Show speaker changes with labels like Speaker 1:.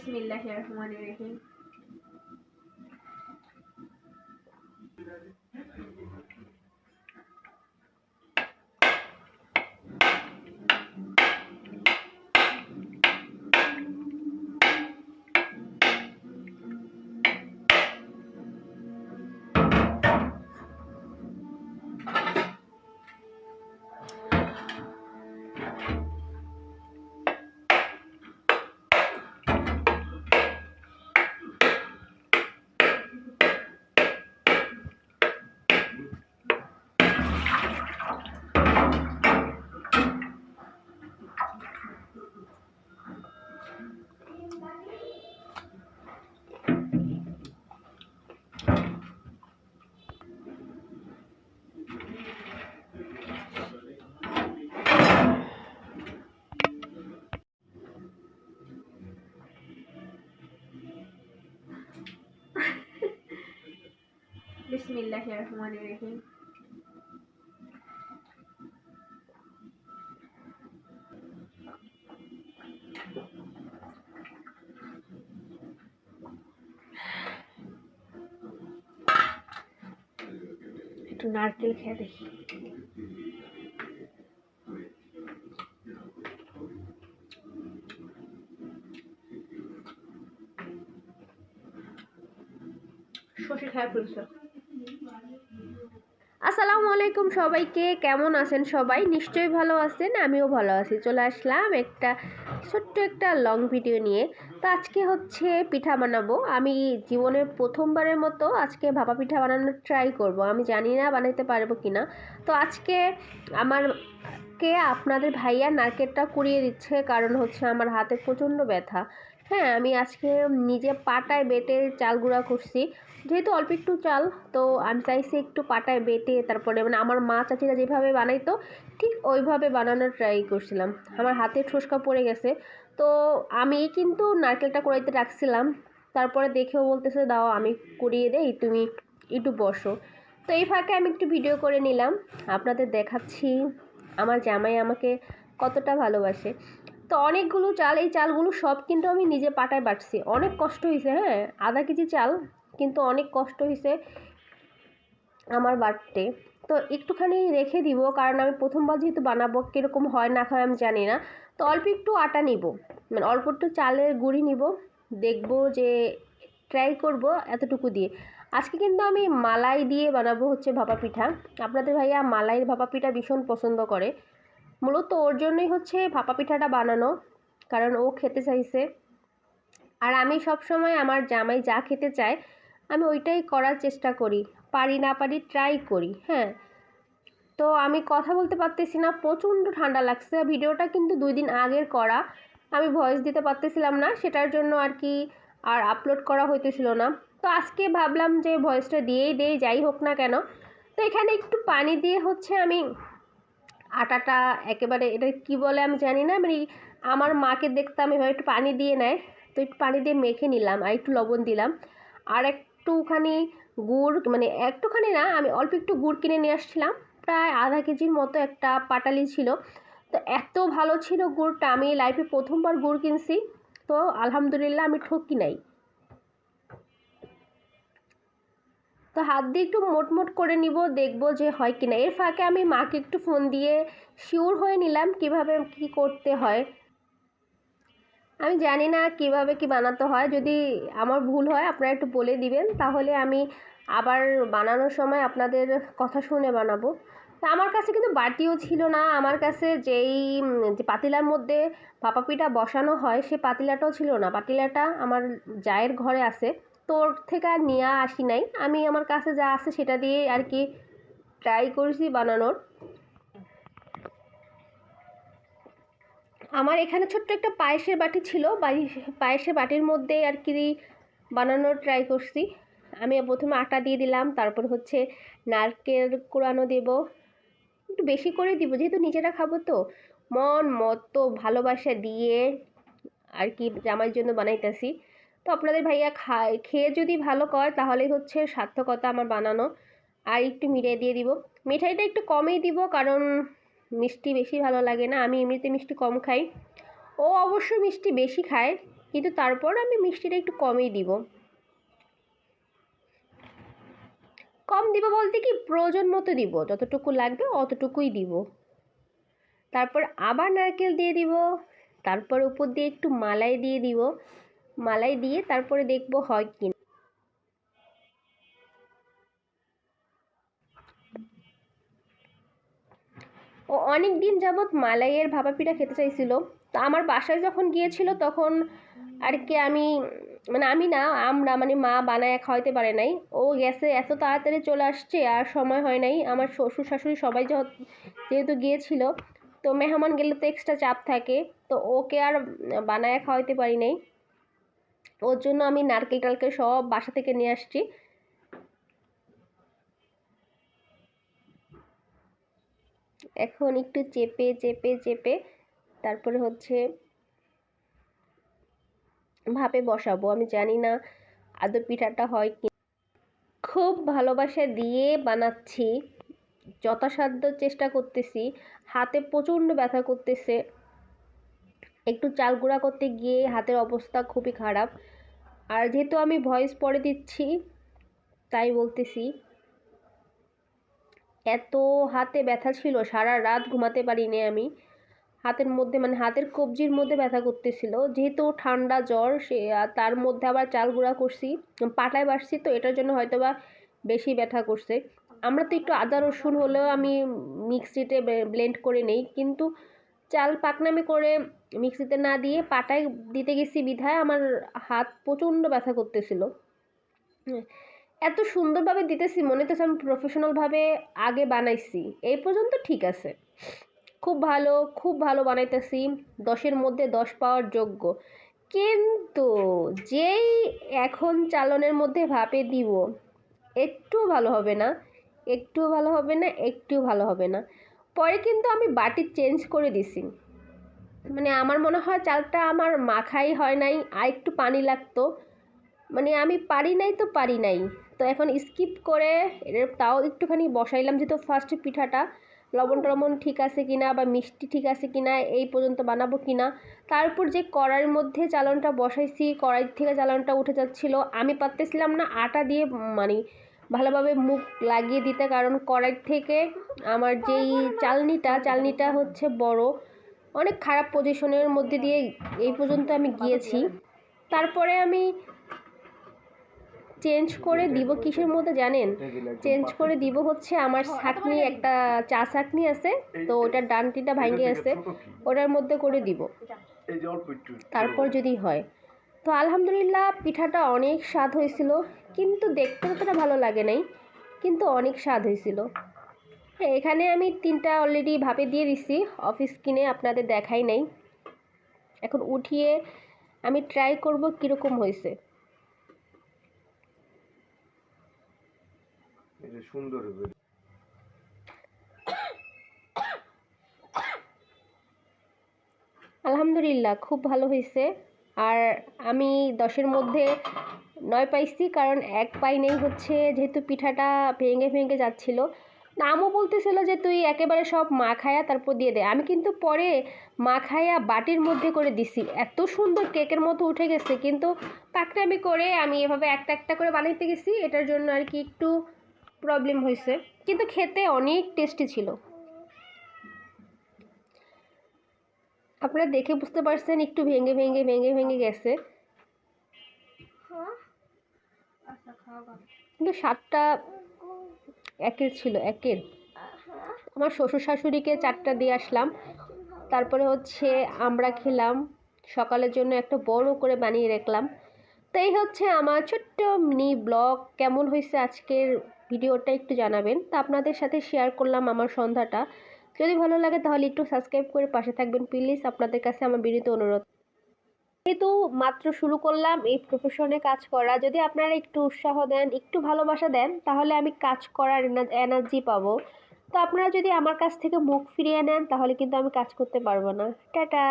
Speaker 1: बिस्मिल्लाहिर्रहमानिर्रहीम। बिस्मिल्लाहिर्रहमानिर्रहीम। একটু নারকেল খেয়ে দেখি। শশী খায় ফেলছে। আসসালামু আলাইকুম সবাইকে, কেমন আছেন সবাই? নিশ্চয়ই ভালো আছেন, আমিও ভালো আছি। চলে আসলাম একটা ছোট্ট একটা লং ভিডিও নিয়ে। তো আজকে হচ্ছে পিঠা বানাবো। আমি জীবনের প্রথমবারের মতো আজকে ভাপা পিঠা বানানোর ট্রাই করব। আমি জানি না বানাইতে পারবো কিনা। তো আজকে আপনাদের ভাইয়া নারকেলটা কুড়িয়ে দিচ্ছে, কারণ হচ্ছে আমার হাতে প্রচণ্ড ব্যথা। হ্যাঁ, আমি আজকে নিজে পাটায় বেটে চাল গুঁড়া করছি। যেহেতু অল্প একটু চাল, তো আমি চাইছি একটু পাটায় বেটে তারপরে মানে আমার মা চাচিরা যেভাবে বানাইতো ঠিক ওইভাবে বানানোর ট্রাই করছিলাম। আমার হাতে ঠোসকা পড়ে গেছে। তো আমি কিন্তু নারকেলটা কুড়াইতে রাখছিলাম, তারপরে দেখেও বলতেছে দাও আমি কুড়িয়ে দেই, তুমি একটু বসো। তো এই ফাঁকে আমি একটু ভিডিও করে নিলাম, আপনাদের দেখাচ্ছি আমার জামাই আমাকে কতটা ভালোবাসে। তো অনেকগুলো চাল, এই চালগুলো সব কিন্তু আমি নিজে পাটায় বাটছি। অনেক কষ্ট হয়েছে, হ্যাঁ, আধা কেজি চাল কিন্তু অনেক কষ্ট হয়েছে আমার বাটতে। তো একটুখানি রেখে দিব, কারণ আমি প্রথমবার যেহেতু বানাবো, কীরকম হয় না হয় আমি জানি না। তো অল্প একটু আটা নিব, মানে অল্প একটু চালের গুঁড়ি নিব, দেখব যে ট্রাই করব এতটুকু দিয়ে। আজকে কিন্তু আমি মালাই দিয়ে বানাবো হচ্ছে ভাপা পিঠা। আপনাদের ভাইয়া মালাইয়ের ভাপা পিঠা ভীষণ পছন্দ করে, মূলত ওর জন্যই হচ্ছে ভাপা পিঠাটা বানানো, কারণ ও খেতে চাইছে। আর আমি সব সময় আমার জামাই যা খেতে চায় আমি ওইটাই করার চেষ্টা করি, পারি না পারি ট্রাই করি। হ্যাঁ, তো আমি কথা বলতে পারতেছি না, প্রচণ্ড ঠান্ডা লাগছে। ভিডিওটা কিন্তু 2 দিন আগের করা, আমি ভয়েস দিতে পারতেছিলাম না, সেটার জন্য আর কি আর আপলোড করা হইতেছিল না। তো আজকে ভাবলাম যে ভয়েসটা দিয়েই দেই, যাই হোক না কেন। তো এখানে একটু পানি দিয়ে হচ্ছে আমি আটাটা একেবারে, এটা কি বলে আমি জানি না, মানে আমার মাকে দেখতাম এভাবে একটু পানি দিয়ে নেয়, তো একটু পানি দিয়ে মেখে নিলাম আর একটু লবণ দিলাম আর একটুখানি গুড়, মানে একটুখানি না, আমি অল্প একটু গুড় কিনে নিয়ে আসছিলাম, প্রায় আধা কেজির মতো একটা পাটালি ছিল। তো এত ভালো ছিল গুড়টা, আমি লাইফে প্রথমবার গুড় কিনছি, তো আলহামদুলিল্লাহ আমি ঠকি নাই। তো হাত দিয়ে একটু মোটমোট করে নিব, দেখব যে হয় কিনা। এর ফাঁকে আমি মাকে একটু ফোন দিয়ে শিওর হয়ে নিলাম কিভাবে কি করতে হয়। আমি জানি না কিভাবে কি বানাতে হয়, যদি আমার ভুল হয় আপনারা একটু বলে দিবেন, তাহলে আমি আবার বানানোর সময় আপনাদের কথা শুনে বানাবো। তা আমার কাছে কিন্তু বাটিও ছিল না, আমার কাছে যে পাতিলার মধ্যে ভাপা পিঠা বসানো হয় সে পাতিলাটাও ছিল না। পাতিলাটা আমার জায়ের ঘরে আছে, তো ওর থেকে আর নিয়ে আসি নাই। আমি আমার কাছে যা আছে সেটা দিয়ে আর কি ট্রাই করছি বানানোর। আমার এখানে ছোট্ট একটা পায়েসের বাটি ছিল, পায়েসের বাটির মধ্যে আর কি বানানোর ট্রাই করছি। আমি প্রথমে আটা দিয়ে দিলাম, তারপর হচ্ছে নারকেল কোড়ানো দেব, একটু বেশি করে দিব যেহেতু নিজেরা খাবো, তো মন মতো ভালোবাসা দিয়ে আর কি জামাইয়ের জন্য বানাইতেছি। তো আপনাদের ভাইয়া খেয়ে যদি ভালো কয় তাহলেই হচ্ছে সার্থকতা আমার বানানো। আর একটু মিঠাই দিয়ে দিব, মিঠাইটা একটু কমই দিব, কারণ মিষ্টি বেশি ভালো লাগে না, আমি এমনিতে মিষ্টি কম খাই। ও অবশ্য মিষ্টি বেশি খায়, কিন্তু তারপর আমি মিষ্টিটা একটু কমই দিব। কম দিব বলতে কি প্রয়োজন মতো দিব, যতটুকু লাগবে অতটুকুই দিব। তারপর আবার নারকেল দিয়ে দিব, তারপর উপর দিয়ে একটু মালাই দিয়ে দিব। মালাই দিয়ে তারপরে দেখব হয় কি। ও অনেক দিন যাবৎ মালাইয়ের ভাপা পিঠা খেতে চাইছিল। তো আমার বাসায় যখন গিয়েছিল তখন আর কি আমি না, আমরা মানে মা বানায় খাওয়াইতে পারে নাই। ও গেছে, এত তাড়াতাড়ি চলে আসছে আর সময় হয় নাই। আমার শ্বশুর শাশুড়ি সবাই যেহেতু গিয়েছিল, তো মেহমান গেলে তো এক্সট্রা চাপ থাকে, তো ওকে আর বানায় খাওয়াইতে পারি নাই। ওর জন্য আমি নারকেল টারকেল সব বাসা থেকে নিয়ে আসছি। এখন একটু চেপে চেপে চেপে তারপরে হচ্ছে ভাপে বসাবো। আমি জানি না আদৌ পিঠাটা হয় কি। খুব ভালোবাসা দিয়ে বানাচ্ছি, যথাসাধ্য চেষ্টা করতেছি। হাতে প্রচণ্ড ব্যথা করতেছে, একটু চাল গুঁড়া করতে গিয়ে হাতের অবস্থা খুবই খারাপ। আর যেহেতু আমি ভয়েস পরে দিচ্ছি তাই বলতেছি, এত হাতে ব্যথা ছিল, সারা রাত ঘুমাতে পারিনি আমি। হাতের মধ্যে মানে হাতের কবজির মধ্যে ব্যথা করতেছিল, যেহেতু ঠান্ডা জ্বর সে, তার মধ্যে আবার চাল গুঁড়া করছি, পাটায় বাসছি, তো এটার জন্য হয়তো বা বেশি ব্যথা করছে। আমরা তো একটু আদা রসুন হলেও আমি মিক্সিতে ব্লেন্ড করে নেই, কিন্তু চাল পাকনামি করে মিক্সিতে না দিয়ে পাটায় দিতে গেছি বিধায় আমার হাত প্রচণ্ড ব্যথা করতেছিল। এত সুন্দরভাবে দিতেছি মনে হচ্ছে আমি প্রফেশনালভাবে আগে বানাইছি। এই পর্যন্ত ঠিক আছে, খুব ভালো, খুব ভালো বানাইতেছি, 10-এর মধ্যে 10 পাওয়ার যোগ্য। কিন্তু যেই এখন চালনের মধ্যে ভাপে দিব, একটুও ভালো হবে না, একটুও ভালো হবে না, একটুও ভালো হবে না। পরে কিন্তু আমি বাটি চেঞ্জ করে দিছি। মানে আমার মনে হয় চালটা আমার মাখাই হয় নাই, আর একটু পানি লাগতো। মানে আমি পারি নাই তো পারি নাই, তো এখন স্কিপ করে তাও একটুখানি বসাইলাম, যেহেতু ফার্স্ট পিঠাটা লবণ টবণ ঠিক আছে কিনা বা মিষ্টি ঠিক আছে কিনা এই পর্যন্ত বানাবো কিনা। তারপর যে কড়াইয়ের মধ্যে চালনটা বসাইছি, কড়াই থেকে চালনটা উঠে যাচ্ছিল, আমি পারতেছিলাম না আটা দিয়ে মানে ভালোভাবে মুখ লাগিয়ে দিতে, কারণ কড়াই থেকে আমার যেই চালনিটা হচ্ছে বড়, অনেক খারাপ পজিশনের মধ্যে দিয়ে এই পর্যন্ত আমি গিয়েছি। তারপরে আমি চেঞ্জ করে দিব কিসের মধ্যে জানেন? চেঞ্জ করে দিব হচ্ছে আমার ছাঁকনি, একটা চা ছাঁকনি আছে, তো ওটার ডান্টিটা ভাঙে আছে, ওটার মধ্যে করে দিব, তারপর যদি হয়। তো আলহামদুলিল্লাহ পিঠাটা অনেক স্বাদ হয়েছিল, কিন্তু দেখতে অতটা ভালো লাগে নাই, কিন্তু অনেক স্বাদ হয়েছিল। হ্যাঁ, এখানে আমি 3টা অলরেডি ভাপে দিয়ে দিছি, অফিস কিনে আপনাদের দেখাই নাই। এখন উঠিয়ে আমি ট্রাই করব কীরকম হয়েছে। সুন্দর হবে। আলহামদুলিল্লাহ খুব ভালো হয়েছে। আর আমি 10-এর মধ্যে 9 পাইছি, কারণ 1 পাই নেই হচ্ছে যেহেতু পিঠাটা ভেঙে ভেঙে যাচ্ছিল। নামও বলতেছিল যে তুই একেবারে সব মাখায়া তারপর দিয়ে দে, আমি কিন্তু পরে মাখায়া বাটির মধ্যে করে দিছি, এত সুন্দর কেকের মতো উঠে গেছে। কিন্তু পাকনামি করে আমি এভাবে একটা একটা করে বানাইতে গেছি, এটার জন্য আর কি একটু প্রবলেম হয়েছে, কিন্তু খেতে অনেক টেস্টি ছিল। আপনারা দেখে বুঝতে পারছেন একটু ভেঙে ভেঙে ভেঙে ভেঙে গেছে, কিন্তু স্বাদটা একের ছিল, একের। আমার শ্বশুর শাশুড়িকে 4টা দিয়ে আসলাম, তারপরে হচ্ছে আমরা খেলাম, সকালের জন্য একটা বড় করে বানিয়ে রাখলাম। তো এই হচ্ছে আমার ছোট্ট মিনি ব্লগ। কেমন হয়েছে আজকের ভিডিওটা একটু জানাবেন। তো আপনাদের সাথে শেয়ার করলাম আমার সন্ধ্যাটা। যদি ভালো লাগে তাহলে একটু সাবস্ক্রাইব করে পাশে থাকবেন প্লিজ, আপনাদের কাছে আমার বিনীত অনুরোধ। যেহেতু মাত্র শুরু করলাম এই প্রফেশনে কাজ করা, যদি আপনারা একটু উৎসাহ দেন, একটু ভালোবাসা দেন, তাহলে আমি কাজ করার এনার্জি পাবো। তো আপনারা যদি আমার কাছ থেকে মুখ ফিরিয়ে নেন তাহলে কিন্তু আমি কাজ করতে পারবো না। টাটা।